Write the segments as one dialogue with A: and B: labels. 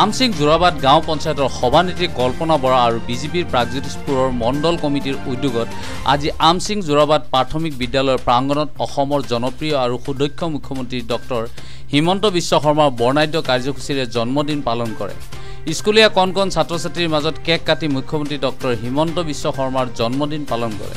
A: আমচিং যোৰাবাট গাঁও পঞ্চায়তৰ সভানেত্ৰী কল্পনা বৰা আৰু বিজেপিৰ প্ৰাগজ্যোতিষপুৰৰ মণ্ডল কমিটিৰ উদ্যোগত আজি আমচিং যোৰাবাট প্ৰাথমিক বিদ্যালয়ৰ প্ৰাংগণত অসমৰ জনপ্ৰিয় আৰু সুদক্ষ মুখ্যমন্ত্ৰী ডক্টৰ হিমন্ত বিশ্ব শৰ্মাৰ বৰ্ণাঢ্য কাৰ্যসূচীৰে জন্মদিন পালন কৰে। স্কুলীয়া কণ কণ ছাত্ৰ ছাত্ৰীৰ মাজত কেক কাটি মুখ্যমন্ত্ৰী ডক্টৰ হিমন্ত বিশ্ব শৰ্মাৰ জন্মদিন পালন কৰে।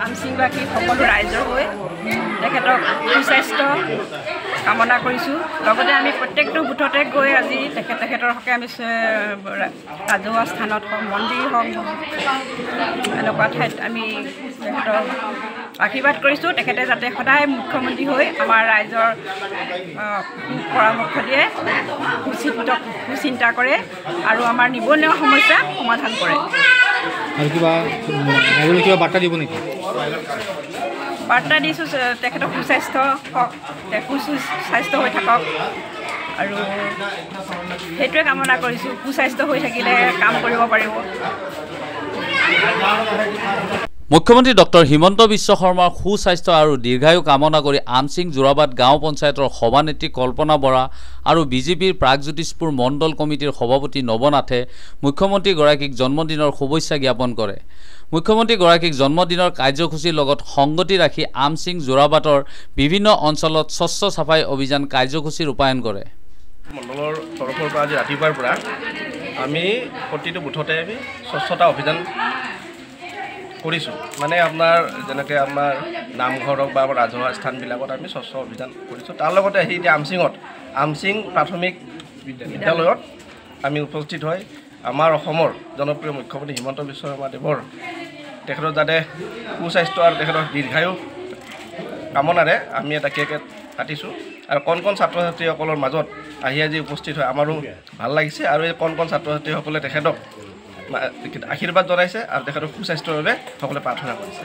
B: আমচিংবাসী সকলো ৰাইজৰ হৈ তেখেতক সুস্বাস্থ্য কামনা কৰিছোঁ। লগতে আমি প্ৰত্যেকটো বুথতে গৈ আজি তেখেতৰ হকে আমি ৰাজহুৱা স্থানত হওক মন্দিৰ হওক এনেকুৱা ঠাইত আমি তেখেতক আশীৰ্বাদ কৰিছোঁ। তেখেতে যাতে সদায় মুখ্যমন্ত্ৰী হৈ আমাৰ ৰাইজৰ পৰামৰ্শ দিয়ে, সুচিন্তা কৰে আৰু আমাৰ নিবনুৱা সমস্যা সমাধান কৰে।
C: আৰু কিবা বাৰ্তা দিব নেকি?
B: বাৰ্তা দিছোঁ তেখেতক সুস্বাস্থ্য হওক, সুস্বাস্থ্য হৈ থাকক আৰু সেইটোৱে কামনা কৰিছোঁ। সুস্বাস্থ্য হৈ থাকিলে কাম কৰিব পাৰিব।
A: মুখ্যমন্ত্ৰী ডক্টৰ হিমন্ত বিশ্ব শৰ্মাৰ সুস্বাস্থ্য আৰু দীৰ্ঘায়ু কামনা কৰি আমচিং যোৰাবাট গাঁও পঞ্চায়তৰ সভানেত্ৰী কল্পনা বৰা আৰু বিজেপিৰ প্ৰাগজ্যোতিষপুৰ মণ্ডল কমিটিৰ সভাপতি নৱনাথে মুখ্যমন্ত্ৰীগৰাকীক জন্মদিনৰ শুভেচ্ছা জ্ঞাপন কৰে। মুখ্যমন্ত্ৰীগৰাকীক জন্মদিনৰ কাৰ্যসূচীৰ লগত সংগতি ৰাখি আমচিং যোৰাবাটৰ বিভিন্ন অঞ্চলত স্বচ্ছ চাফাই অভিযান কাৰ্যসূচী ৰূপায়ণ কৰে।
D: মণ্ডলৰ তৰফৰ পৰা আজি ৰাতিপুৱাৰ পৰা আমি প্ৰতিটো বুথতে আমি স্বচ্ছতা অভিযান কৰিছোঁ। মানে আপোনাৰ যেনেকৈ আমাৰ নামঘৰ হওক বা আমাৰ ৰাজহুৱা স্থানবিলাকত আমি স্বচ্ছ অভিযান কৰিছোঁ। তাৰ লগতে আহি এতিয়া আমচিং প্ৰাথমিক বিদ্যালয়ত আমি উপস্থিত হৈ আমাৰ অসমৰ জনপ্ৰিয় মুখ্যমন্ত্ৰী হিমন্ত বিশ্ব শৰ্মা দেৱৰ তেখেতৰ যাতে সুস্বাস্থ্য আৰু তেখেতৰ দীৰ্ঘায়ু কামনাৰে আমি এটা কেক কাটিছোঁ। আৰু কণ কণ ছাত্ৰ ছাত্ৰীসকলৰ মাজত আহি আজি উপস্থিত হৈ আমাৰো ভাল লাগিছে। আৰু এই কণ কণ ছাত্ৰ ছাত্ৰীসকলে তেখেতক আশীৰ্বাদ জনাইছে আৰু তেখেতৰ সুস্বাস্থ্যৰ বাবে সকলোৱে প্ৰাৰ্থনা কৰিছে।